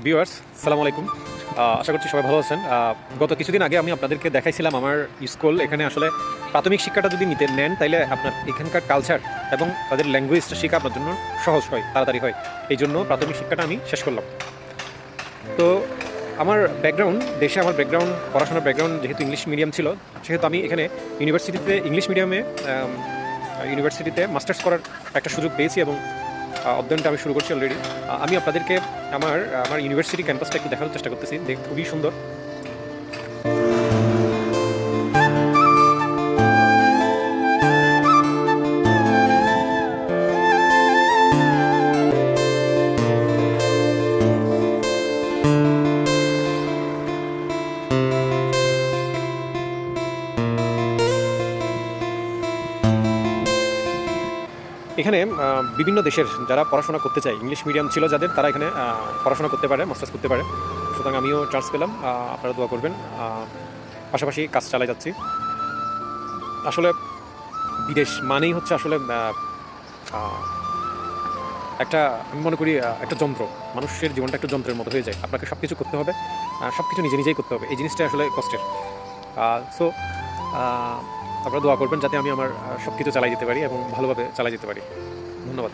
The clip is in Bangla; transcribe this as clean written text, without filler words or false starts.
ভিউয়ার্স, সালামু আলাইকুম। আশা করছি সবাই ভালো আছেন। গত কিছুদিন আগে আমি আপনাদেরকে দেখাইছিলাম আমার স্কুল। এখানে আসলে প্রাথমিক শিক্ষাটা যদি নেন তাইলে আপনার এখানকার কালচার এবং তাদের ল্যাঙ্গুয়েজটা শেখা আপনার জন্য সহজ হয়, তাড়াতাড়ি হয়। এই জন্য প্রাথমিক শিক্ষাটা আমি শেষ করলাম। তো আমার ব্যাকগ্রাউন্ড, দেশে আমার ব্যাকগ্রাউন্ড, পড়াশোনার ব্যাকগ্রাউন্ড যেহেতু ইংলিশ মিডিয়াম ছিল, সেহেতু আমি এখানে ইংলিশ মিডিয়ামে ইউনিভার্সিটিতে মাস্টার্স করার একটা সুযোগ পেয়েছি এবং অধ্যয়নটা আমি শুরু করছি অলরেডি। আমি আপনাদেরকে আমার আমার ইউনিভার্সিটি ক্যাম্পাসটা একটু দেখানোর চেষ্টা করতেছি। খুবই সুন্দর। এখানে বিভিন্ন দেশের যারা পড়াশোনা করতে চায়, ইংলিশ মিডিয়াম ছিল যাদের, তারা এখানে পড়াশোনা করতে পারে, মাস্টার্স করতে পারে। সুতরাং আমিও চান্স পেলাম। আপনারা দোয়া করবেন। পাশাপাশি কাজ চালাই যাচ্ছি। আসলে বিদেশ মানেই হচ্ছে আসলে একটা, আমি মনে করি একটা যন্ত্র। মানুষের জীবনটা একটা যন্ত্রের মতো হয়ে যায়। আপনাকে সব কিছু করতে হবে, সব কিছু নিজেই করতে হবে। এই জিনিসটা আসলে কষ্টের। সো আপনারা দোয়া করবেন যাতে আমি আমার সব কিছু চালাই যেতে পারি এবং ভালোভাবে চালাই যেতে পারি। ধন্যবাদ।